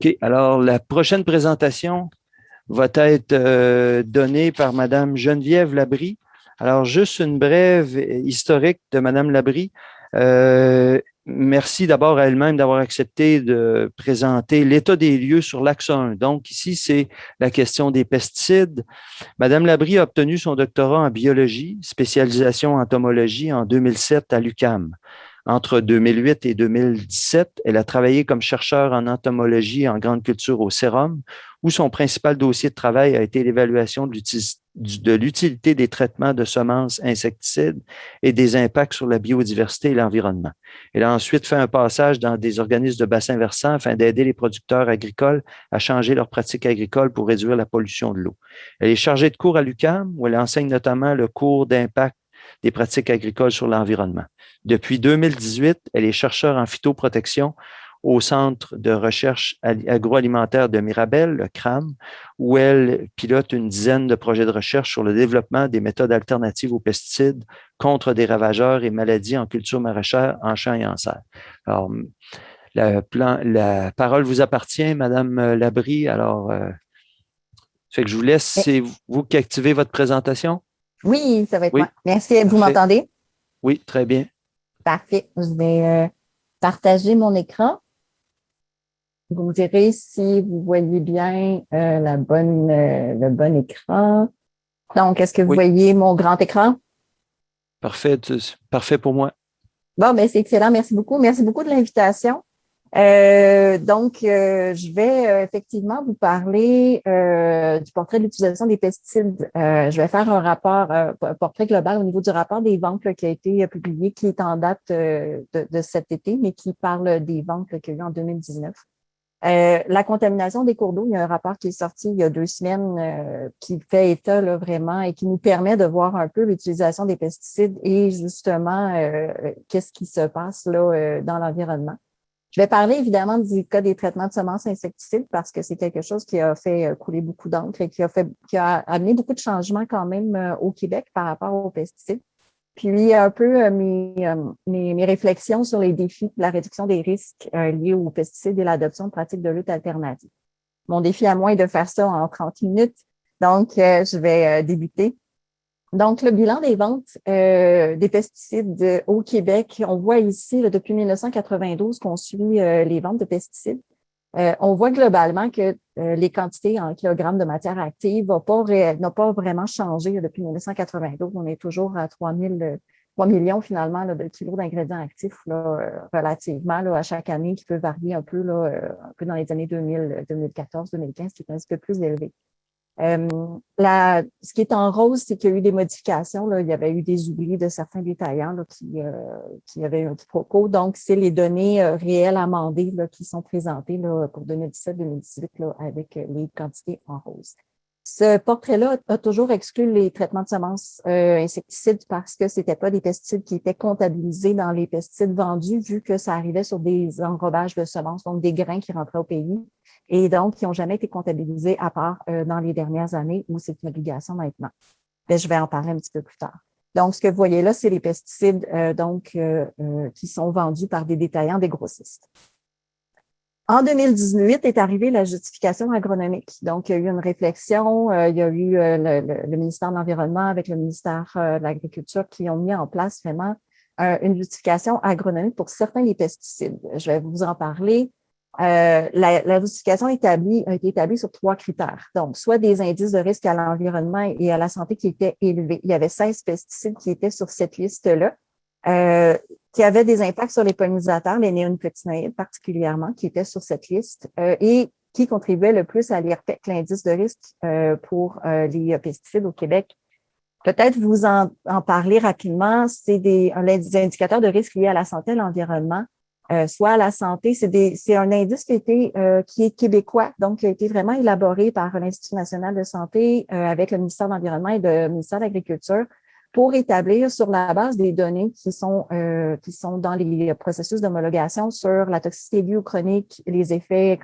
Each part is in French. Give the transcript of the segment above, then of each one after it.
OK. Alors, la prochaine présentation va être donnée par Madame Geneviève Labrie. Alors, juste une brève historique de Madame Labrie. Merci d'abord à elle-même d'avoir accepté de présenter l'état des lieux sur l'axe 1. Donc, ici, c'est la question des pesticides. Madame Labrie a obtenu son doctorat en biologie, spécialisation en entomologie en 2007 à l'UQAM. Entre 2008 et 2017, elle a travaillé comme chercheur en entomologie et en grande culture au Sérum, où son principal dossier de travail a été l'évaluation de l'utilité des traitements de semences insecticides et des impacts sur la biodiversité et l'environnement. Elle a ensuite fait un passage dans des organismes de bassins versants afin d'aider les producteurs agricoles à changer leurs pratiques agricoles pour réduire la pollution de l'eau. Elle est chargée de cours à l'UQAM, où elle enseigne notamment le cours d'impact des pratiques agricoles sur l'environnement. Depuis 2018, elle est chercheure en phytoprotection au Centre de recherche agroalimentaire de Mirabel, le CRAM, où elle pilote une dizaine de projets de recherche sur le développement des méthodes alternatives aux pesticides contre des ravageurs et maladies en culture maraîchère, en champs et en serre. Alors, la parole vous appartient, Madame Labrie. Alors, fait que je vous laisse, c'est vous qui activez votre présentation? Oui, ça va être Oui. moi. Merci. Vous m'entendez? Oui, très bien. Parfait. Je vais partager mon écran. Vous me direz si vous voyez bien le bon écran. Donc, est-ce que vous voyez mon grand écran? Parfait, parfait pour moi. Bon, ben c'est excellent. Merci beaucoup. Merci beaucoup de l'invitation. Je vais effectivement vous parler du portrait de l'utilisation des pesticides. Je vais faire un portrait global au niveau du rapport des ventes qui a été publié, qui est en date de cet été, mais qui parle des ventes qu'il y a eu en 2019. La contamination des cours d'eau, il y a un rapport qui est sorti il y a 2 semaines qui fait état là, vraiment et qui nous permet de voir un peu l'utilisation des pesticides et justement qu'est-ce qui se passe là dans l'environnement. Je vais parler évidemment du cas des traitements de semences insecticides parce que c'est quelque chose qui a fait couler beaucoup d'encre et qui a amené beaucoup de changements quand même au Québec par rapport aux pesticides. Puis un peu mes réflexions sur les défis de la réduction des risques liés aux pesticides et l'adoption de pratiques de lutte alternatives. Mon défi à moi est de faire ça en 30 minutes, donc je vais débuter. Donc, le bilan des ventes des pesticides au Québec, on voit ici, là, depuis 1992 qu'on suit les ventes de pesticides. On voit globalement que les quantités en kilogrammes de matière active n'ont pas vraiment changé là, depuis 1992. On est toujours à 3 millions finalement là, de kilos d'ingrédients actifs là, relativement là, à chaque année, qui peut varier un peu dans les années 2000, 2014, 2015, qui est un petit peu plus élevé. Ce qui est en rose, c'est qu'il y a eu des modifications. Là. Il y avait eu des oublis de certains détaillants là, qui avaient un quiproquo. Donc, c'est les données réelles amendées là, qui sont présentées là, pour 2017-2018 avec les quantités en rose. Ce portrait-là a toujours exclu les traitements de semences insecticides parce que c'était pas des pesticides qui étaient comptabilisés dans les pesticides vendus, vu que ça arrivait sur des enrobages de semences, donc des grains qui rentraient au pays, et donc qui n'ont jamais été comptabilisés à part dans les dernières années où c'est une obligation maintenant. Mais je vais en parler un petit peu plus tard. Donc, ce que vous voyez là, c'est les pesticides qui sont vendus par des détaillants, des grossistes. En 2018 est arrivée la justification agronomique. Donc, il y a eu une réflexion, il y a eu le ministère de l'Environnement avec le ministère de l'Agriculture qui ont mis en place vraiment une justification agronomique pour certains des pesticides. Je vais vous en parler. La justification a été établie sur 3 critères. Donc, soit des indices de risque à l'environnement et à la santé qui étaient élevés. Il y avait 16 pesticides qui étaient sur cette liste-là. Qui avaient des impacts sur les pollinisateurs, les néonicotinoïdes particulièrement, qui étaient sur cette liste et qui contribuaient le plus à l'IRPEC, l'indice de risque pour les pesticides au Québec. Peut-être vous en parler rapidement, c'est des indicateurs de risque liés à la santé et à l'environnement. Soit à la santé, c'est un indice qui est québécois, donc qui a été vraiment élaboré par l'Institut national de santé avec le ministère de l'Environnement et le ministère de l'Agriculture, pour établir sur la base des données qui sont dans les processus d'homologation sur la toxicité aiguë ou chronique, les effets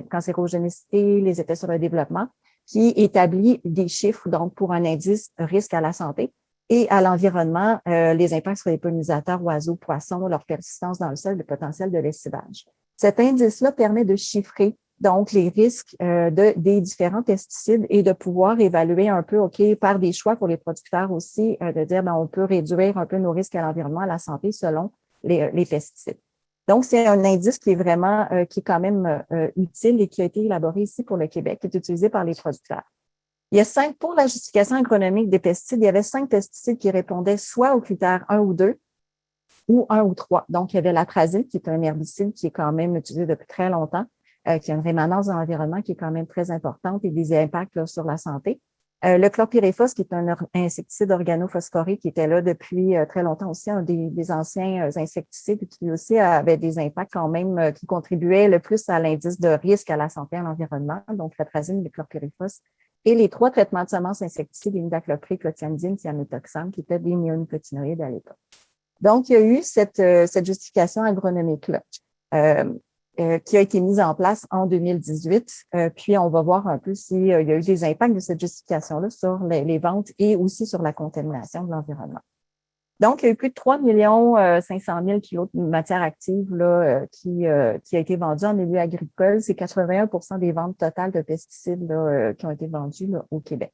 cancérogénicité, les effets sur le développement, qui établit des chiffres donc pour un indice risque à la santé et à l'environnement, les impacts sur les pollinisateurs, oiseaux, poissons, leur persistance dans le sol, le potentiel de lessivage. Cet indice-là permet de chiffrer donc les risques des différents pesticides et de pouvoir évaluer un peu, OK, par des choix pour les producteurs aussi, de dire, on peut réduire un peu nos risques à l'environnement, à la santé selon les pesticides. Donc, c'est un indice qui est vraiment, qui est quand même utile et qui a été élaboré ici pour le Québec, qui est utilisé par les producteurs. Il y a pour la justification agronomique des pesticides, il y avait 5 pesticides qui répondaient soit aux critères 1 ou 2 ou 1 ou 3. Donc, il y avait l'atrazine, qui est un herbicide qui est quand même utilisé depuis très longtemps, qui a une rémanence dans l'environnement qui est quand même très importante et des impacts là, sur la santé. Le chlorpyrifos, qui est un insecticide organophosphoré qui était là depuis très longtemps aussi, un des anciens insecticides qui aussi avait des impacts quand même qui contribuaient le plus à l'indice de risque à la santé et à l'environnement, donc l'atrazine, le chlorpyrifos. Et les 3 traitements de semences insecticides, l'imidacloprid, clothianidine, thiaméthoxam, qui étaient des néonicotinoïdes à l'époque. Donc, il y a eu cette justification agronomique-là qui a été mise en place en 2018. Puis, on va voir un peu s'il y a eu des impacts de cette justification-là sur les ventes et aussi sur la contamination de l'environnement. Donc, il y a eu plus de 3 500 000 kilos de matière active là, qui a été vendue en milieu agricole. C'est 81% des ventes totales de pesticides là, qui ont été vendus là, au Québec.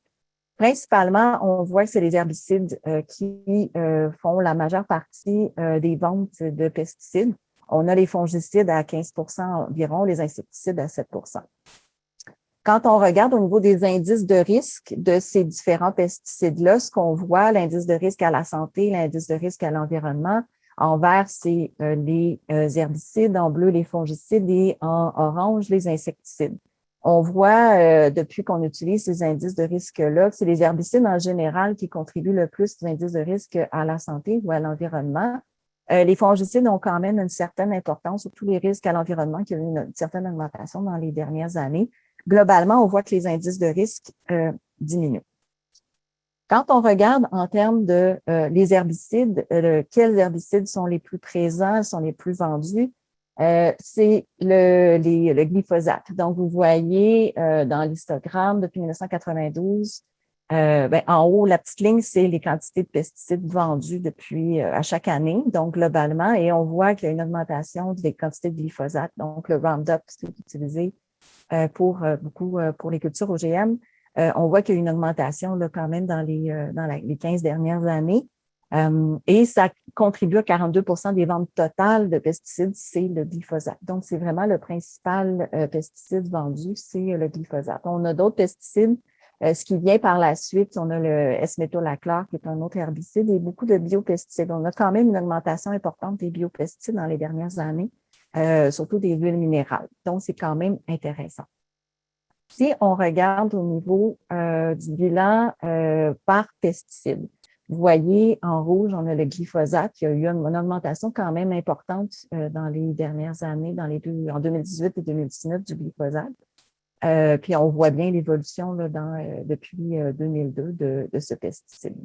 Principalement, on voit que c'est les herbicides qui font la majeure partie des ventes de pesticides. On a les fongicides à 15% environ, les insecticides à 7%. Quand on regarde au niveau des indices de risque de ces différents pesticides-là, ce qu'on voit, l'indice de risque à la santé, l'indice de risque à l'environnement, en vert, c'est les herbicides, en bleu, les fongicides et en orange, les insecticides. On voit, depuis qu'on utilise ces indices de risque-là, que c'est les herbicides en général qui contribuent le plus aux indices de risque à la santé ou à l'environnement. Les fongicides ont quand même une certaine importance, surtout les risques à l'environnement, qui ont eu une certaine augmentation dans les dernières années. Globalement, on voit que les indices de risque diminuent. Quand on regarde en termes de les herbicides, quels herbicides sont les plus présents, sont les plus vendus, c'est le glyphosate. Donc, vous voyez dans l'histogramme depuis 1992, en haut, la petite ligne, c'est les quantités de pesticides vendus depuis à chaque année, donc globalement, et on voit qu'il y a une augmentation des quantités de glyphosate. Donc, le Roundup, c'est utilisé pour les cultures OGM. On voit qu'il y a une augmentation là, quand même dans les 15 dernières années. Et ça contribue à 42% des ventes totales de pesticides, c'est le glyphosate. Donc, c'est vraiment le principal pesticide vendu, c'est le glyphosate. On a d'autres pesticides. Ce qui vient par la suite, on a le S-métolachlore, qui est un autre herbicide, et beaucoup de biopesticides. On a quand même une augmentation importante des biopesticides dans les dernières années, surtout des huiles minérales. Donc, c'est quand même intéressant. Si on regarde au niveau du bilan par pesticide, vous voyez en rouge, on a le glyphosate. Il y a eu une augmentation quand même importante dans les dernières années, en 2018 et 2019 du glyphosate. Puis on voit bien l'évolution là, depuis 2002 de ce pesticide.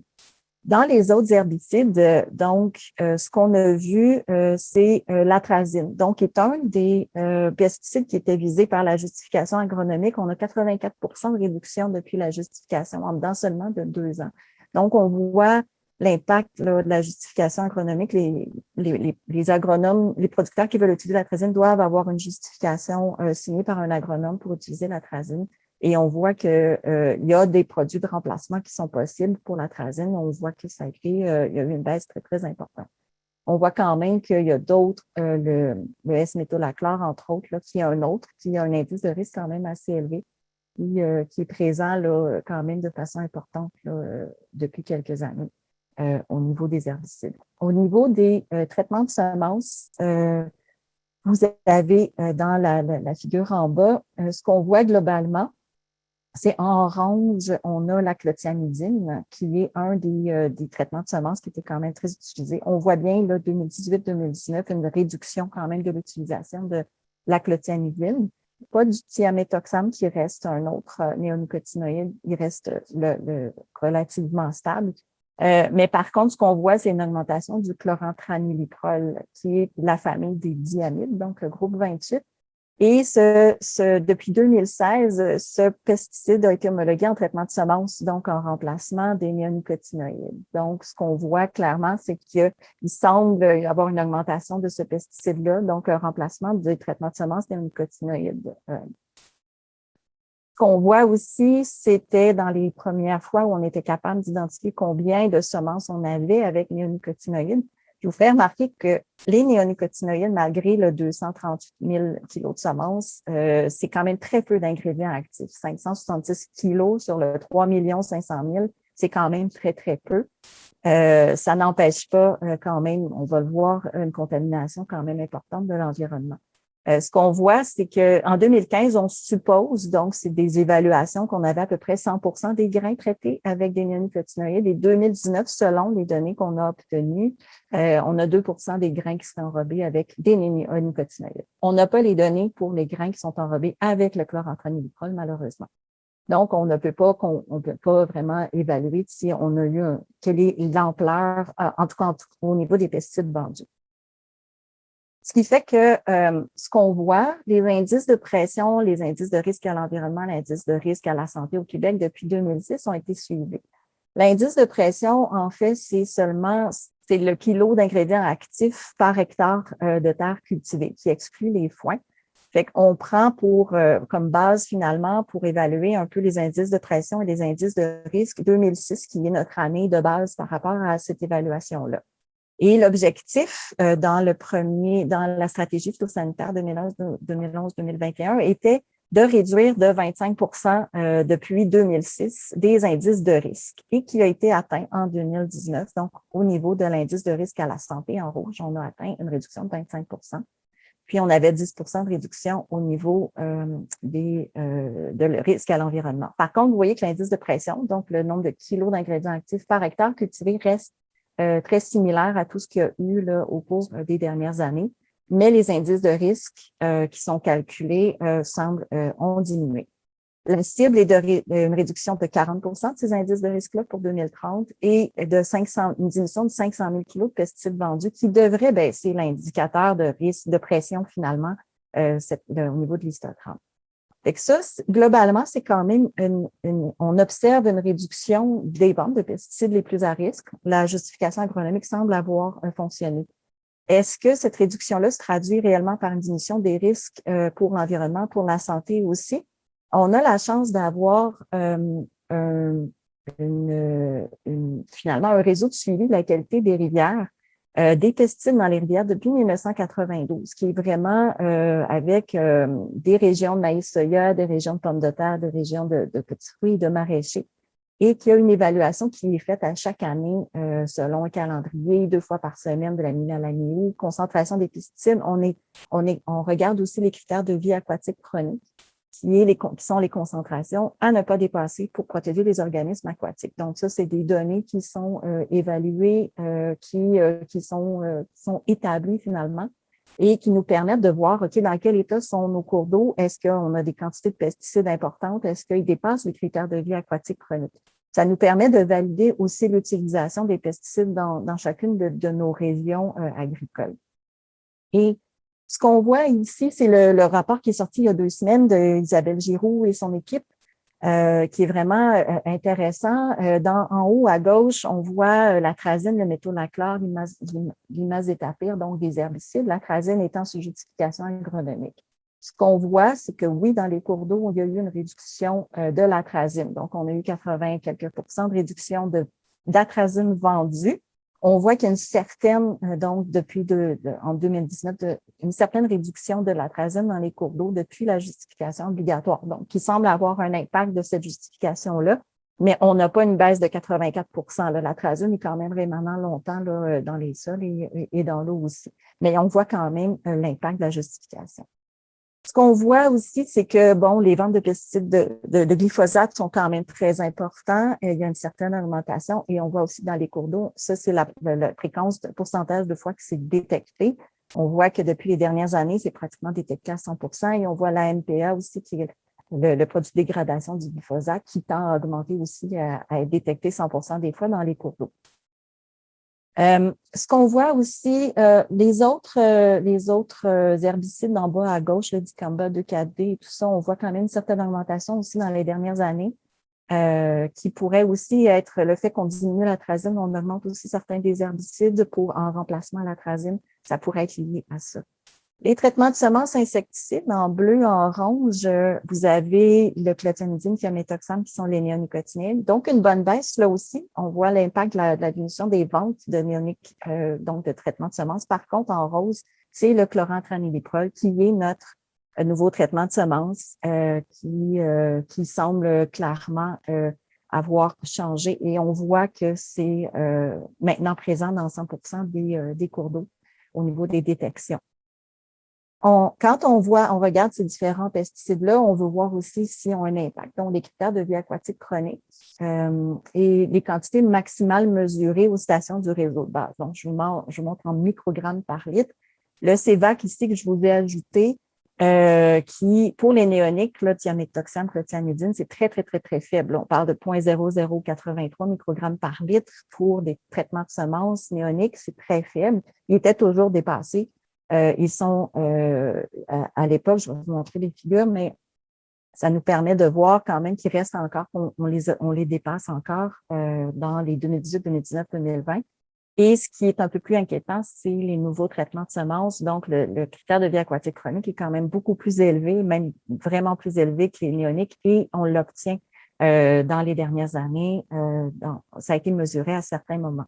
Dans les autres herbicides, ce qu'on a vu, c'est l'atrazine. Donc, qui est un des pesticides qui était visé par la justification agronomique. On a 84% de réduction depuis la justification en dedans seulement de 2 ans. Donc, on voit l'impact de la justification agronomique. Les agronomes, les producteurs qui veulent utiliser l'atrazine doivent avoir une justification signée par un agronome pour utiliser l'atrazine. Et on voit qu'il y a des produits de remplacement qui sont possibles pour l'atrazine. On voit que ça a été, il y a eu une baisse très, très importante. On voit quand même qu'il y a d'autres, le S-métolachlore, entre autres, là, qui a un indice de risque quand même assez élevé, qui est présent là, quand même de façon importante là, depuis quelques années. Au niveau des herbicides. Au niveau des traitements de semences, vous avez dans la figure en bas, ce qu'on voit globalement, c'est en orange, on a la clothianidine, qui est un des traitements de semences qui était quand même très utilisé. On voit bien, là, 2018-2019, une réduction quand même de l'utilisation de la clothianidine. Pas du thiaméthoxam qui reste un autre néonicotinoïde, il reste relativement stable. Mais par contre, ce qu'on voit, c'est une augmentation du chlorantraniliprol, qui est la famille des diamides, donc le groupe 28. Et depuis 2016, ce pesticide a été homologué en traitement de semences, donc en remplacement des néonicotinoïdes. Donc, ce qu'on voit clairement, c'est qu'il semble y avoir une augmentation de ce pesticide-là, donc un remplacement des traitements de semences néonicotinoïdes Ce qu'on voit aussi, c'était dans les premières fois où on était capable d'identifier combien de semences on avait avec néonicotinoïdes. Je vous fais remarquer que les néonicotinoïdes, malgré le 238 000 kilos de semences, c'est quand même très peu d'ingrédients actifs. 566 kilos sur le 3 500 000, c'est quand même très, très peu. Ça n'empêche pas quand même, on va le voir, une contamination quand même importante de l'environnement. Ce qu'on voit, c'est qu'en 2015, on suppose, donc c'est des évaluations qu'on avait à peu près 100% des grains traités avec des néonicotinoïdes. Et 2019, selon les données qu'on a obtenues, on a 2% des grains qui sont enrobés avec des néonicotinoïdes. On n'a pas les données pour les grains qui sont enrobés avec le chlorantraniliprol, malheureusement. Donc, on ne peut pas vraiment évaluer si on a eu quelle est l'ampleur, en tout cas au niveau des pesticides vendus. Ce qui fait que ce qu'on voit, les indices de pression, les indices de risque à l'environnement, l'indice de risque à la santé au Québec depuis 2006 ont été suivis. L'indice de pression, en fait, c'est le kilo d'ingrédients actifs par hectare de terre cultivée, qui exclut les foins. Fait qu'on prend comme base finalement pour évaluer un peu les indices de pression et les indices de risque 2006, qui est notre année de base par rapport à cette évaluation-là. Et l'objectif dans la stratégie phytosanitaire 2011-2021 était de réduire de 25 depuis 2006 des indices de risque et qui a été atteint en 2019. Donc, au niveau de l'indice de risque à la santé en rouge, on a atteint une réduction de 25 Puis, on avait 10 de réduction au niveau de risque à l'environnement. Par contre, vous voyez que l'indice de pression, donc le nombre de kilos d'ingrédients actifs par hectare cultivé, reste très similaire à tout ce qu'il y a eu là, au cours des dernières années, mais les indices de risque qui sont calculés ont diminué. La cible est une réduction de 40 de ces indices de risque-là pour 2030 et une diminution de 500 000 kilos de pesticides vendus qui devrait baisser l'indicateur de risque de pression finalement au niveau de l'histogramme. Fait que ça, globalement, c'est quand même on observe une réduction des ventes de pesticides les plus à risque. La justification agronomique semble avoir fonctionné. Est-ce que cette réduction-là se traduit réellement par une diminution des risques pour l'environnement, pour la santé aussi? On a la chance d'avoir finalement un réseau de suivi de la qualité des rivières, des pesticides dans les rivières depuis 1992, qui est vraiment avec des régions de maïs-soya, des régions de pommes de terre, des régions de petits fruits, de maraîchers, et qui a une évaluation qui est faite à chaque année selon un calendrier, 2 fois par semaine de la mi à la mi-août. Concentration des pesticides, on regarde aussi les critères de vie aquatique chronique, qui sont les concentrations à ne pas dépasser pour protéger les organismes aquatiques. Donc, ça, c'est des données qui sont évaluées, qui sont établies finalement et qui nous permettent de voir, OK, dans quel état sont nos cours d'eau? Est-ce qu'on a des quantités de pesticides importantes? Est-ce qu'ils dépassent les critères de vie aquatique chronique? Ça nous permet de valider aussi l'utilisation des pesticides dans chacune de nos régions agricoles. Et ce qu'on voit ici, c'est le rapport qui est sorti il y a 2 semaines d'Isabelle Giroux et son équipe, qui est vraiment intéressant. En haut à gauche, on voit l'atrazine, le métolachlore, l'imazétapir, donc des herbicides, l'atrazine étant sous justification agronomique. Ce qu'on voit, c'est que oui, dans les cours d'eau, il y a eu une réduction de l'atrazine. Donc, on a eu 80 quelques % de réduction d'atrazine vendue. On voit qu'il y a une certaine, donc en 2019, une certaine réduction de l'atrazine dans les cours d'eau depuis la justification obligatoire, donc qui semble avoir un impact de cette justification-là, mais on n'a pas une baisse de 84 là. L'atrazine est quand même rémanent longtemps là, dans les sols et dans l'eau aussi, mais on voit quand même l'impact de la justification. Ce qu'on voit aussi, c'est que les ventes de pesticides de glyphosate sont quand même très importants. Il y a une certaine augmentation et on voit aussi dans les cours d'eau, ça c'est la fréquence, le pourcentage de fois que c'est détecté. On voit que depuis les dernières années, c'est pratiquement détecté à 100% et on voit la MPA aussi qui est le produit de dégradation du glyphosate qui tend à augmenter aussi à être détecté 100% des fois dans les cours d'eau. Ce qu'on voit aussi, les autres herbicides en bas à gauche, le dicamba 2,4-D et tout ça, on voit quand même une certaine augmentation aussi dans les dernières années, qui pourrait aussi être le fait qu'on diminue l'atrazine, on augmente aussi certains des herbicides en remplacement à l'atrazine, ça pourrait être lié à ça. Les traitements de semences insecticides, en bleu, en orange, vous avez le clothianidine, thiaméthoxam, qui sont les néonicotinoïdes. Donc, une bonne baisse, là aussi. On voit l'impact de la diminution des ventes de néoniques, donc de traitement de semences. Par contre, en rose, c'est le chlorantraniliprol qui est notre nouveau traitement de semences qui semble clairement avoir changé. Et on voit que c'est maintenant présent dans 100% des cours d'eau au niveau des détections. Quand on regarde ces différents pesticides-là, on veut voir aussi s'ils ont un impact. Donc, les critères de vie aquatique chronique et les quantités maximales mesurées aux stations du réseau de base. Donc, je vous montre en microgrammes par litre. Le CEVAC ici que je vous ai ajouté, qui, pour les néoniques, là, thiaméthoxam, clothianidine, c'est très, très, très, très faible. On parle de 0,0083 microgrammes par litre pour des traitements de semences néoniques, c'est très faible. Il était toujours dépassé. Ils sont, à l'époque, je vais vous montrer les figures, mais ça nous permet de voir quand même qu'il reste encore, on les dépasse encore dans les 2018, 2019, 2020. Et ce qui est un peu plus inquiétant, c'est les nouveaux traitements de semences. Donc, le critère de vie aquatique chronique est quand même beaucoup plus élevé, même vraiment plus élevé que les néoniques, et on l'obtient dans les dernières années. Ça a été mesuré à certains moments.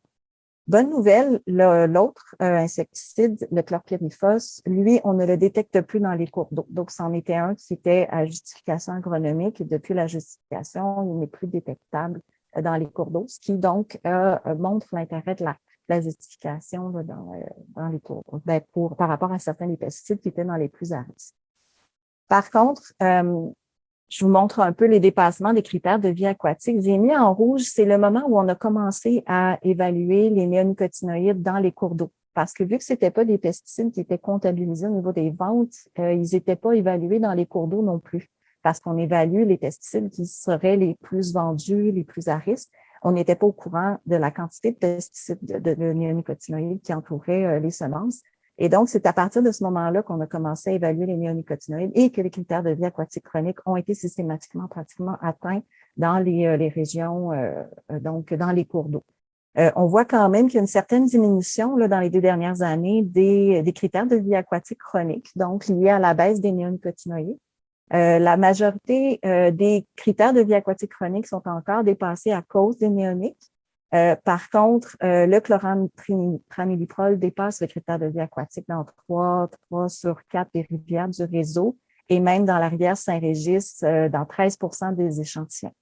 Bonne nouvelle, l'autre insecticide, le chlorpyrifos, lui, on ne le détecte plus dans les cours d'eau. Donc, c'en était un qui était à justification agronomique et depuis la justification, il n'est plus détectable dans les cours d'eau, ce qui donc montre l'intérêt de la justification là, dans les cours d'eau, par rapport à certains des pesticides qui étaient dans les plus à risque. Par contre, je vous montre un peu les dépassements des critères de vie aquatique. J'ai mis en rouge, c'est le moment où on a commencé à évaluer les néonicotinoïdes dans les cours d'eau. Parce que vu que c'était pas des pesticides qui étaient comptabilisés au niveau des ventes, ils n'étaient pas évalués dans les cours d'eau non plus. Parce qu'on évalue les pesticides qui seraient les plus vendus, les plus à risque. On n'était pas au courant de la quantité de pesticides, de néonicotinoïdes qui entouraient les semences. Et donc, c'est à partir de ce moment-là qu'on a commencé à évaluer les néonicotinoïdes et que les critères de vie aquatique chronique ont été systématiquement pratiquement atteints dans les régions, donc dans les cours d'eau. On voit quand même qu'il y a une certaine diminution là, dans les 2 dernières années des critères de vie aquatique chronique, donc liés à la baisse des néonicotinoïdes. La majorité des critères de vie aquatique chronique sont encore dépassés à cause des néoniques. Par contre, le chlorantraniliprol dépasse le critère de vie aquatique dans 3 sur 4 des rivières du réseau et même dans la rivière Saint-Régis, dans 13% des échantillons.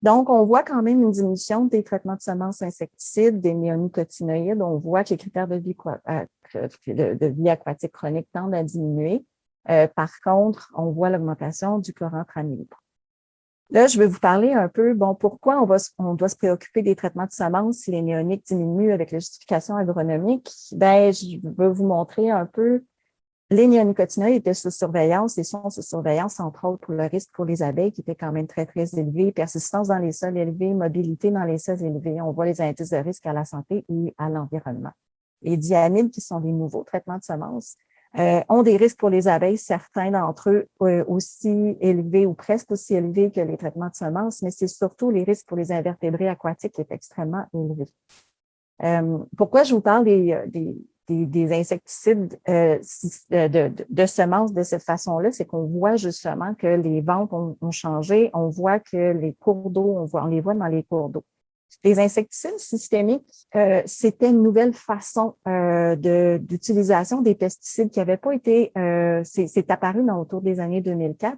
Donc, on voit quand même une diminution des traitements de semences insecticides, des néonicotinoïdes. On voit que les critères de vie aquatique chronique tendent à diminuer. Par contre, on voit l'augmentation du chlorantraniliprol. Là, je vais vous parler un peu, pourquoi on doit se préoccuper des traitements de semences si les néoniques diminuent avec la justification agronomique. Je veux vous montrer un peu, les néonicotinoïdes étaient sous surveillance et sont sous surveillance, entre autres, pour le risque pour les abeilles qui était quand même très, très élevé, persistance dans les sols élevés, mobilité dans les sols élevés. On voit les indices de risque à la santé et à l'environnement. Les diamides, qui sont les nouveaux traitements de semences, ont des risques pour les abeilles, certains d'entre eux aussi élevés ou presque aussi élevés que les traitements de semences, mais c'est surtout les risques pour les invertébrés aquatiques qui est extrêmement élevé. Pourquoi je vous parle des insecticides de semences de cette façon-là, c'est qu'on voit justement que les ventes ont changé, on voit que les cours d'eau, on les voit dans les cours d'eau. Les insecticides systémiques, c'était une nouvelle façon d'utilisation des pesticides qui n'avaient pas été, c'est apparu autour des années 2004.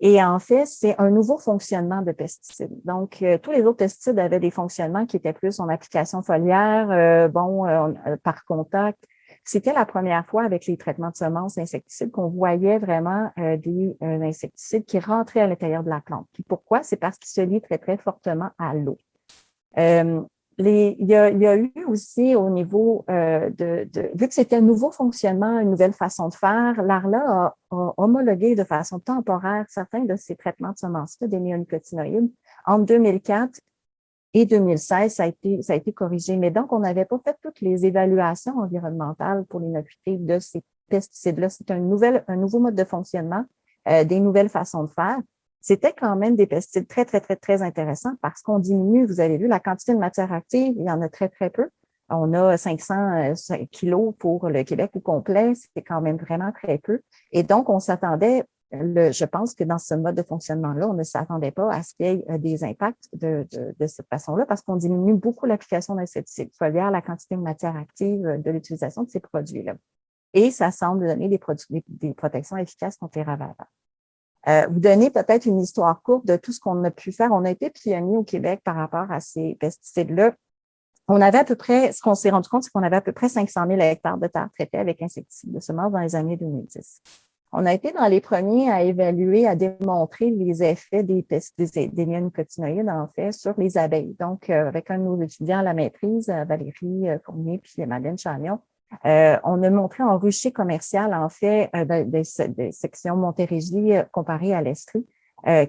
Et en fait, c'est un nouveau fonctionnement de pesticides. Donc, tous les autres pesticides avaient des fonctionnements qui étaient plus en application foliaire, par contact. C'était la première fois avec les traitements de semences insecticides qu'on voyait vraiment des insecticides qui rentraient à l'intérieur de la plante. Puis pourquoi? C'est parce qu'ils se lient très, très fortement à l'eau. Il y a eu aussi au niveau vu que c'était un nouveau fonctionnement, une nouvelle façon de faire, l'ARLA a homologué de façon temporaire certains de ces traitements de semences-là, des néonicotinoïdes. Entre 2004 et 2016, ça a été corrigé. Mais donc, on n'avait pas fait toutes les évaluations environnementales pour l'innocuité de ces pesticides-là. C'est un nouveau mode de fonctionnement, des nouvelles façons de faire. C'était quand même des pesticides très, très, très, très intéressants parce qu'on diminue, vous avez vu, la quantité de matière active, il y en a très, très peu. On a 500 kilos pour le Québec au complet, c'est quand même vraiment très peu. Et donc, on s'attendait, je pense que dans ce mode de fonctionnement-là, on ne s'attendait pas à ce qu'il y ait des impacts de cette façon-là parce qu'on diminue beaucoup l'application d'insecticides foliaires, la quantité de matière active de l'utilisation de ces produits-là. Et ça semble donner des protections efficaces contre les ravageurs. Vous donnez peut-être une histoire courte de tout ce qu'on a pu faire. On a été pionniers au Québec par rapport à ces pesticides-là. On avait à peu près, ce qu'on s'est rendu compte, c'est qu'on avait à peu près 500 000 hectares de terre traitées avec insecticides de semences dans les années 2010. On a été dans les premiers à évaluer, à démontrer les effets des néonicotinoïdes, en fait, sur les abeilles. Donc, avec un de nos étudiants à la maîtrise, Valérie Fournier puis Madeleine Chagnon, on a montré en rucher commercial, en fait, des sections Montérégie comparées à l'Estrie,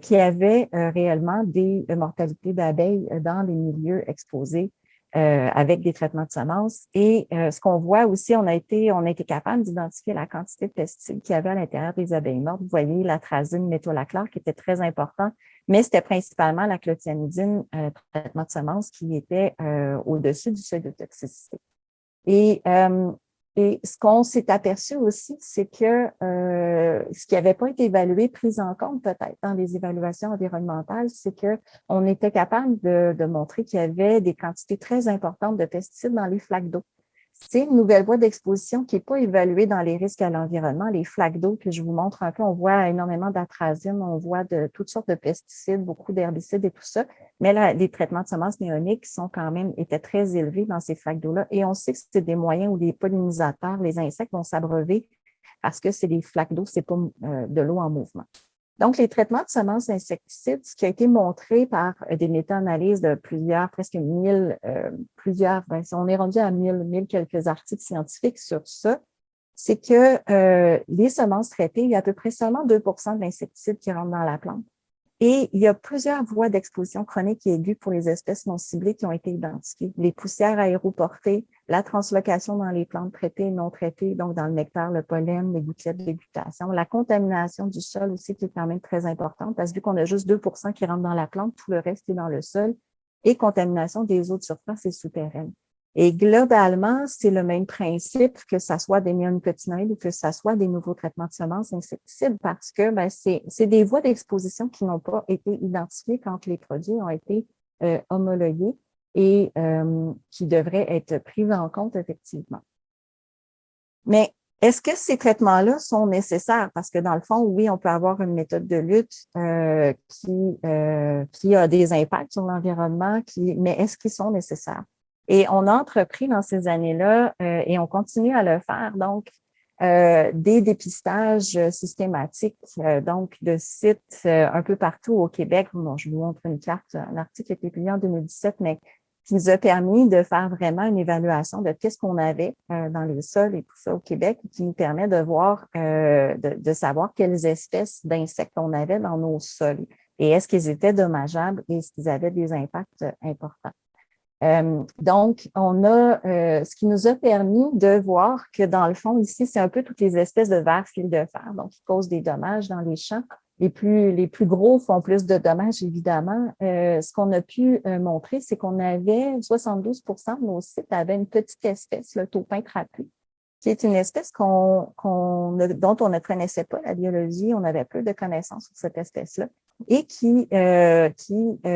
qui avait réellement des mortalités d'abeilles dans les milieux exposés avec des traitements de semences. Et ce qu'on voit aussi, on a été capable d'identifier la quantité de pesticides qu'il y avait à l'intérieur des abeilles mortes. Vous voyez l'atrazine, métolachlore qui était très important, mais c'était principalement la clothianidine, traitement de semences, qui était au-dessus du seuil de toxicité. Et ce qu'on s'est aperçu aussi, c'est que ce qui n'avait pas été évalué, pris en compte peut-être dans les évaluations environnementales, c'est qu'on était capable de montrer qu'il y avait des quantités très importantes de pesticides dans les flaques d'eau. C'est une nouvelle voie d'exposition qui n'est pas évaluée dans les risques à l'environnement. Les flaques d'eau que je vous montre un peu, on voit énormément d'atrazine, on voit de toutes sortes de pesticides, beaucoup d'herbicides et tout ça. Mais là, les traitements de semences néoniques étaient très élevés dans ces flaques d'eau-là. Et on sait que c'est des moyens où les pollinisateurs, les insectes vont s'abreuver parce que c'est des flaques d'eau, c'est pas de l'eau en mouvement. Donc, les traitements de semences insecticides, ce qui a été montré par des méta-analyses de presque 1000, on est rendu à 1000 quelques articles scientifiques sur ça, c'est que les semences traitées, il y a à peu près seulement 2 de l'insecticide qui rentre dans la plante. Et il y a plusieurs voies d'exposition chronique et aiguë pour les espèces non ciblées qui ont été identifiées. Les poussières aéroportées, la translocation dans les plantes traitées et non traitées, donc dans le nectar, le pollen, les gouttelettes de déglutation, la contamination du sol aussi qui est quand même très importante parce que vu qu'on a juste 2 qui rentrent dans la plante, tout le reste est dans le sol, et contamination des eaux de surface et souterraines. Et globalement, c'est le même principe que ça soit des néonicotinoïdes ou que ça soit des nouveaux traitements de semences insecticides parce que c'est des voies d'exposition qui n'ont pas été identifiées quand les produits ont été homologués et qui devraient être pris en compte effectivement. Mais est-ce que ces traitements-là sont nécessaires? Parce que dans le fond, oui, on peut avoir une méthode de lutte qui a des impacts sur l'environnement, mais est-ce qu'ils sont nécessaires? Et on a entrepris dans ces années-là, et on continue à le faire, donc, des dépistages systématiques, donc de sites un peu partout au Québec. Bon, je vous montre une carte, un article qui a été publié en 2017, mais qui nous a permis de faire vraiment une évaluation de qu'est-ce qu'on avait dans les sols et tout ça au Québec, qui nous permet de voir, de savoir quelles espèces d'insectes on avait dans nos sols et est-ce qu'ils étaient dommageables et est-ce qu'ils avaient des impacts importants. Donc, on a ce qui nous a permis de voir que dans le fond, ici, c'est un peu toutes les espèces de vers fil de fer, donc qui causent des dommages dans les champs. Les plus gros font plus de dommages, évidemment. Ce qu'on a pu montrer, c'est qu'on avait 72 de nos sites avaient une petite espèce, le taupin trapu, qui est une espèce dont on ne connaissait pas la biologie, on avait peu de connaissances sur cette espèce-là, et qui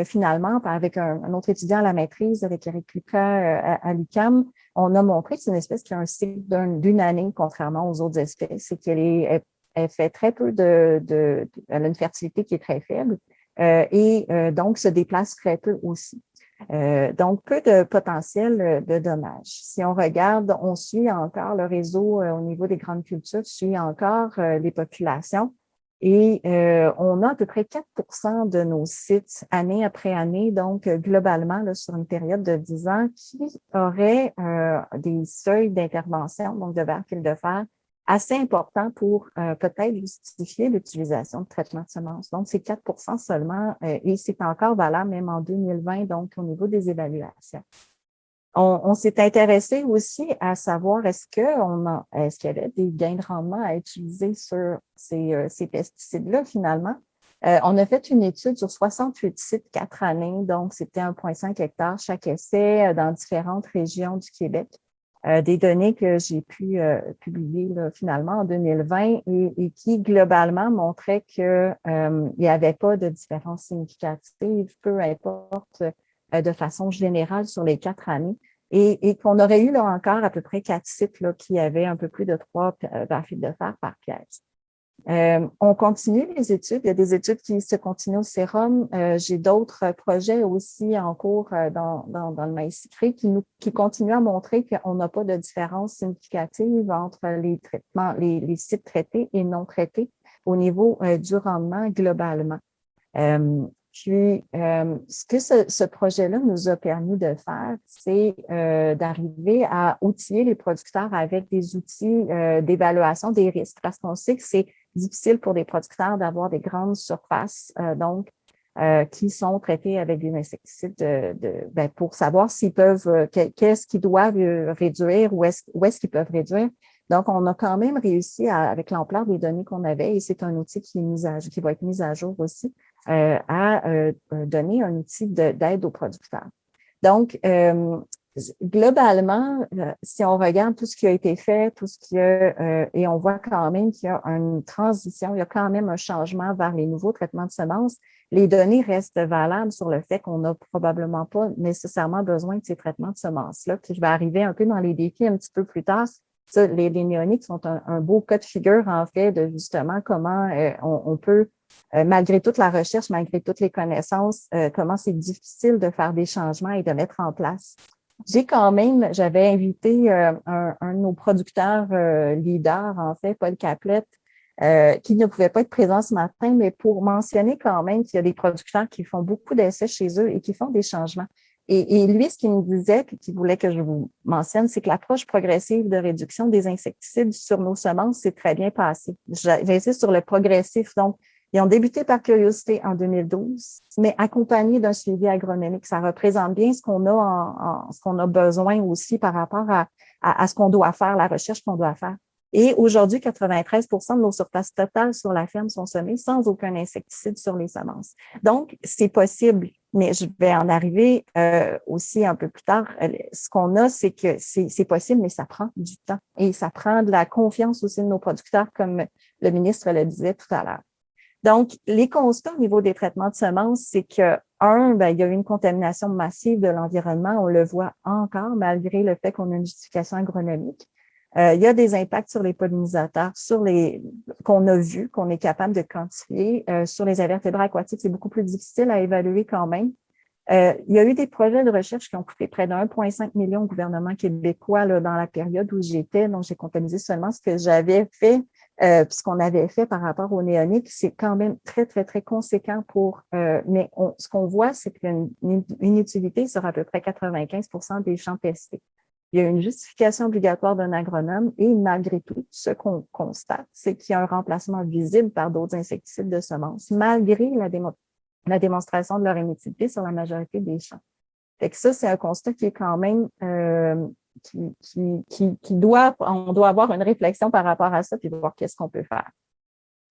finalement, avec un autre étudiant à la maîtrise, avec Eric Lucas à l'UQAM, on a montré que c'est une espèce qui a un cycle d'une année, contrairement aux autres espèces, et elle fait très peu elle a une fertilité qui est très faible, et donc se déplace très peu aussi. Donc, peu de potentiel de dommages. Si on regarde, on suit encore le réseau au niveau des grandes cultures, suit encore les populations et on a à peu près 4 de nos sites année après année, donc globalement là, sur une période de 10 ans, qui auraient des seuils d'intervention, donc de vers fil de fer, assez important pour peut-être justifier l'utilisation de traitements de semences. Donc, c'est 4 seulement et c'est encore valable même en 2020, donc au niveau des évaluations. On s'est intéressé aussi à savoir est-ce qu'il y avait des gains de rendement à utiliser sur ces pesticides-là finalement. On a fait une étude sur 68 sites, 4 années, donc c'était 1,5 hectare chaque essai dans différentes régions du Québec. Des données que j'ai pu publier là, finalement en 2020 et qui globalement montraient qu'il n'y avait pas de différence significative, peu importe de façon générale sur les 4 années. Et qu'on aurait eu là encore à peu près 4 sites là, qui avaient un peu plus de 3 barils de fer par pièce. On continue les études. Il y a des études qui se continuent au sérum. J'ai d'autres projets aussi en cours dans le maïs sucré qui continuent à montrer qu'on n'a pas de différence significative entre les traitements, les sites traités et non traités au niveau du rendement globalement. Ce que ce projet-là nous a permis de faire, c'est d'arriver à outiller les producteurs avec des outils d'évaluation des risques, parce qu'on sait que c'est difficile pour des producteurs d'avoir des grandes surfaces, qui sont traités avec des insecticides pour savoir s'ils peuvent, qu'est-ce qu'ils doivent réduire, où est-ce qu'ils peuvent réduire. Donc, on a quand même réussi avec l'ampleur des données qu'on avait, et c'est un outil qui va être mis à jour aussi, à donner un outil d'aide aux producteurs. Donc, globalement, si on regarde tout ce qui a été fait, tout ce qui a, et on voit quand même qu'il y a une transition, il y a quand même un changement vers les nouveaux traitements de semences. Les données restent valables sur le fait qu'on n'a probablement pas nécessairement besoin de ces traitements de semences-là, qui va arriver un peu dans les défis un petit peu plus tard. Ça, les néoniques sont un beau cas de figure, en fait, de justement comment on peut, malgré toute la recherche, malgré toutes les connaissances, comment c'est difficile de faire des changements et de mettre en place. J'avais invité un de nos producteurs leaders, en fait, Paul Caplette, qui ne pouvait pas être présent ce matin, mais pour mentionner quand même qu'il y a des producteurs qui font beaucoup d'essais chez eux et qui font des changements. Et lui, ce qu'il me disait, puis qu'il voulait que je vous mentionne, c'est que l'approche progressive de réduction des insecticides sur nos semences s'est très bien passée. J'insiste sur le progressif. Donc, ils ont débuté par curiosité en 2012, mais accompagné d'un suivi agronomique. Ça représente bien ce qu'on a ce qu'on a besoin aussi par rapport à ce qu'on doit faire, la recherche qu'on doit faire. Et aujourd'hui, 93% de nos surfaces totales sur la ferme sont semées sans aucun insecticide sur les semences. Donc, c'est possible, mais je vais en arriver aussi un peu plus tard. Ce qu'on a, c'est que c'est possible, mais ça prend du temps. Et ça prend de la confiance aussi de nos producteurs, comme le ministre le disait tout à l'heure. Donc, les constats au niveau des traitements de semences, c'est que, il y a eu une contamination massive de l'environnement. On le voit encore, malgré le fait qu'on a une justification agronomique. Il y a des impacts sur les pollinisateurs, qu'on a vu, qu'on est capable de quantifier. Sur les invertébrés aquatiques, c'est beaucoup plus difficile à évaluer quand même. Il y a eu des projets de recherche qui ont coûté près de 1,5 million au gouvernement québécois là, dans la période où j'étais. Donc, j'ai comptabilisé seulement ce que j'avais fait, puis ce qu'on avait fait par rapport aux néoniques. C'est quand même très, très, très conséquent mais ce qu'on voit, c'est qu'une utilité sur à peu près 95% des champs testés. Il y a une justification obligatoire d'un agronome et malgré tout, ce qu'on constate, c'est qu'il y a un remplacement visible par d'autres insecticides de semences, malgré la démonstration de leur inutilité sur la majorité des champs. Fait que ça, c'est un constat qui est quand même on doit avoir une réflexion par rapport à ça puis voir qu'est-ce qu'on peut faire.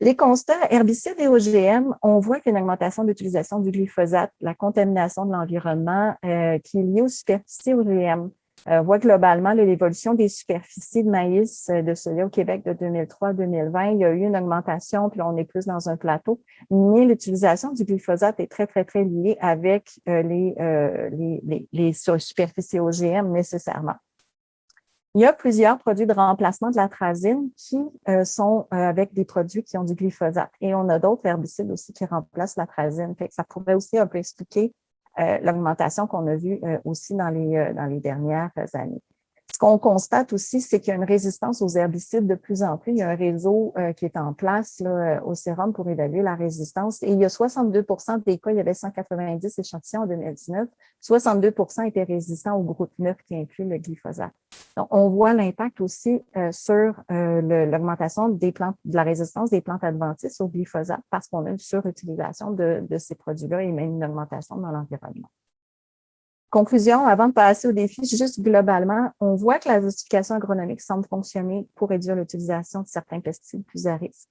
Les constats herbicides et OGM, on voit qu'il y a une augmentation d'utilisation du glyphosate, la contamination de l'environnement qui est liée aux superficies OGM. On voit globalement l'évolution des superficies de maïs de soya au Québec de 2003 à 2020. Il y a eu une augmentation, puis là, on est plus dans un plateau. Mais l'utilisation du glyphosate est très, très, très liée avec les superficies OGM nécessairement. Il y a plusieurs produits de remplacement de l'atrazine qui sont avec des produits qui ont du glyphosate. Et on a d'autres herbicides aussi qui remplacent l'atrazine. Fait que ça pourrait aussi un peu expliquer l'augmentation qu'on a vue aussi dans les dernières années. Ce qu'on constate aussi, c'est qu'il y a une résistance aux herbicides de plus en plus. Il y a un réseau qui est en place là, au sérum pour évaluer la résistance. Et il y a 62% des cas, il y avait 190 échantillons en 2019, 62% étaient résistants au groupe 9 qui inclut le glyphosate. Donc, on voit l'impact aussi sur l'augmentation de la résistance des plantes adventices au glyphosate parce qu'on a une surutilisation de ces produits-là et même une augmentation dans l'environnement. Conclusion, avant de passer au défi, juste globalement, on voit que la justification agronomique semble fonctionner pour réduire l'utilisation de certains pesticides plus à risque.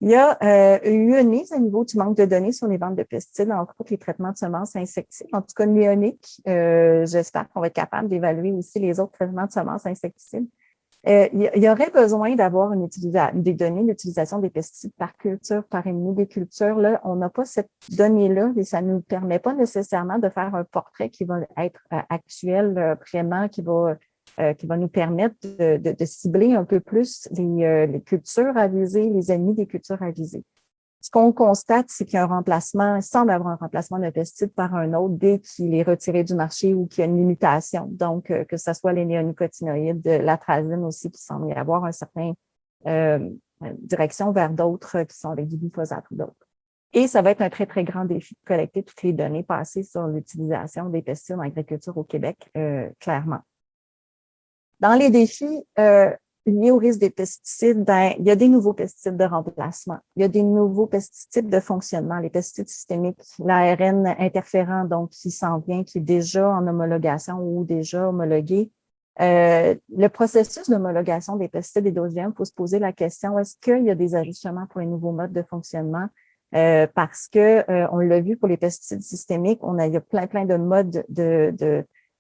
Il y a eu une mise à niveau du manque de données sur les ventes de pesticides, entre autres les traitements de semences insecticides. En tout cas, néonique, j'espère qu'on va être capable d'évaluer aussi les autres traitements de semences insecticides. Il y aurait besoin d'avoir des données d'utilisation des pesticides par culture, par ennemi des cultures. Là, on n'a pas cette donnée-là et ça ne nous permet pas nécessairement de faire un portrait qui va être actuel, vraiment, qui va nous permettre de cibler un peu plus les cultures à viser, les ennemis des cultures à viser. Ce qu'on constate, c'est qu'il y a un remplacement, il semble avoir un remplacement d'un pesticide par un autre dès qu'il est retiré du marché ou qu'il y a une limitation. Donc, que ce soit les néonicotinoïdes, l'atrazine aussi, qui semble y avoir un certain direction vers d'autres qui sont avec du glyphosate ou d'autres. Et ça va être un très, très grand défi de collecter toutes les données passées sur l'utilisation des pesticides en agriculture au Québec, clairement. Dans les défis liés au risque des pesticides, il y a des nouveaux pesticides de remplacement. Il y a des nouveaux pesticides de fonctionnement, les pesticides systémiques, l'ARN interférent, donc qui s'en vient, qui est déjà en homologation ou déjà homologué. Le processus d'homologation des pesticides et d'OGM, il faut se poser la question, est-ce qu'il y a des ajustements pour les nouveaux modes de fonctionnement? Parce que on l'a vu pour les pesticides systémiques, il y a plein de modes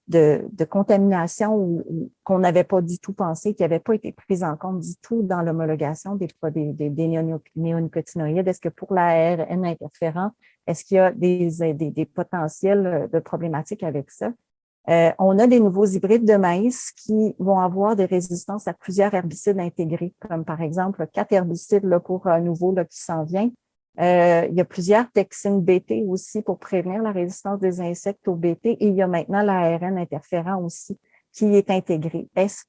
de contamination qu'on n'avait pas du tout pensé, qui n'avaient pas été pris en compte du tout dans l'homologation des néonicotinoïdes. Est-ce que pour l'ARN interférent, est-ce qu'il y a des potentiels de problématiques avec ça? On a des nouveaux hybrides de maïs qui vont avoir des résistances à plusieurs herbicides intégrés, comme par exemple 4 herbicides là, pour un nouveau là, qui s'en vient. Il y a plusieurs toxines BT aussi pour prévenir la résistance des insectes au BT et il y a maintenant l'ARN interférent aussi qui est intégré. Est-ce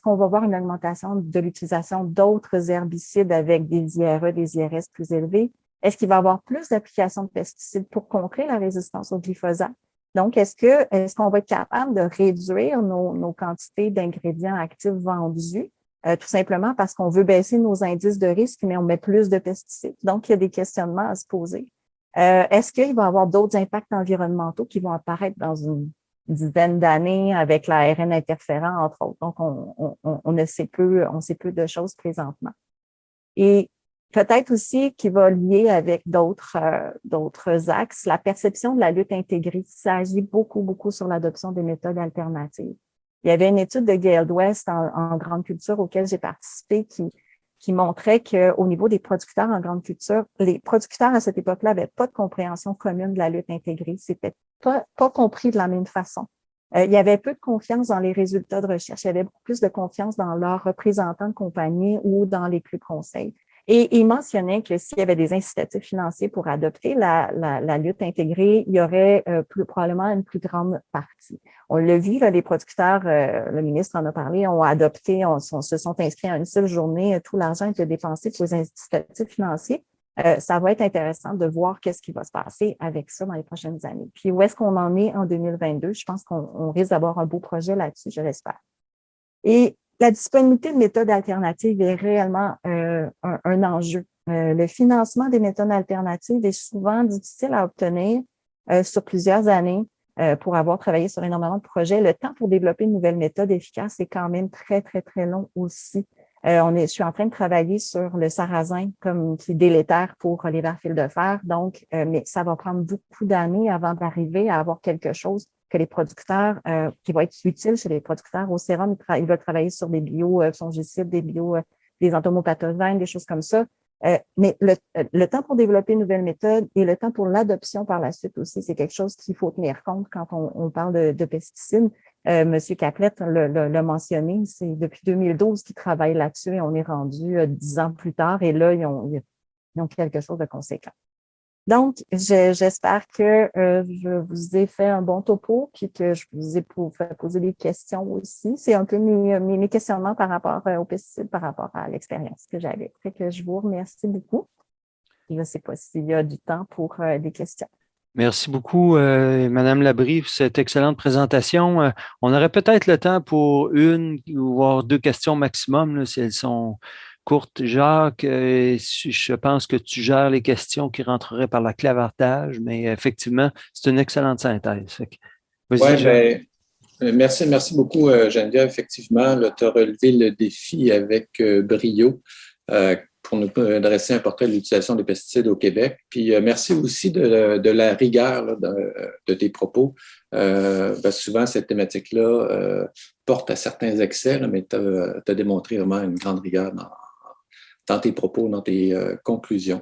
qu'on va voir une augmentation de l'utilisation d'autres herbicides avec des IRE, des IRS plus élevés? Est-ce qu'il va y avoir plus d'applications de pesticides pour contrer la résistance au glyphosate? Donc, est-ce qu'on va être capable de réduire nos quantités d'ingrédients actifs vendus? Tout simplement parce qu'on veut baisser nos indices de risque, mais on met plus de pesticides. Donc, il y a des questionnements à se poser. Est-ce qu'il va y avoir d'autres impacts environnementaux qui vont apparaître dans une dizaine d'années avec l'ARN interférent, entre autres? Donc, on sait peu de choses présentement. Et peut-être aussi qu'il va lier avec d'autres axes, la perception de la lutte intégrée. Ça agit beaucoup sur l'adoption des méthodes alternatives. Il y avait une étude de Gale West en grande culture auquel j'ai participé qui montrait qu'au niveau des producteurs en grande culture, les producteurs à cette époque-là n'avaient pas de compréhension commune de la lutte intégrée. C'était pas compris de la même façon. Il y avait peu de confiance dans les résultats de recherche. Il y avait beaucoup plus de confiance dans leurs représentants de compagnie ou dans les clubs conseils. Et il mentionnait que s'il y avait des incitatifs financiers pour adopter la lutte intégrée, il y aurait probablement une plus grande partie. On l'a vu, là, les producteurs, le ministre en a parlé, ont adopté, se sont inscrits à une seule journée, tout l'argent était dépensé pour les incitatifs financiers. Ça va être intéressant de voir qu'est-ce qui va se passer avec ça dans les prochaines années. Puis où est-ce qu'on en est en 2022? Je pense qu'on risque d'avoir un beau projet là-dessus, je l'espère. Et la disponibilité de méthodes alternatives est réellement un enjeu. Le financement des méthodes alternatives est souvent difficile à obtenir sur plusieurs années pour avoir travaillé sur énormément de projets. Le temps pour développer une nouvelle méthode efficace est quand même très, très, très long aussi. Je suis en train de travailler sur le sarrasin qui est délétère pour les vers fils de fer. Donc, mais ça va prendre beaucoup d'années avant d'arriver à avoir quelque chose que les producteurs, qui va être utile chez les producteurs. Au sérum, ils veulent travailler sur des biofongicides, des entomopathogènes, des choses comme ça. Mais le temps pour développer une nouvelle méthode et le temps pour l'adoption par la suite aussi, c'est quelque chose qu'il faut tenir compte quand on parle de pesticides. Monsieur Caplette l'a mentionné, c'est depuis 2012 qu'ils travaillent là-dessus et on est rendu 10 ans plus tard et là, ils ont quelque chose de conséquent. Donc, j'espère que je vous ai fait un bon topo puis que je vous ai fait poser des questions aussi. C'est un peu mes questionnements par rapport aux pesticides, par rapport à l'expérience que j'avais. Fait que je vous remercie beaucoup. Je ne sais pas s'il y a du temps pour des questions. Merci beaucoup, Madame Labrie, pour cette excellente présentation. On aurait peut-être le temps pour une ou voire 2 questions maximum, là, si elles sont courtes. Jacques, je pense que tu gères les questions qui rentreraient par la clavardage, mais effectivement, c'est une excellente synthèse. Oui, bien, merci beaucoup, Geneviève. Effectivement, tu as relevé le défi avec brio. pour nous dresser un portrait de l'utilisation des pesticides au Québec. Puis merci aussi de la rigueur là, de tes propos. Souvent, cette thématique-là porte à certains excès, là, mais tu as démontré vraiment une grande rigueur dans tes propos, dans tes conclusions.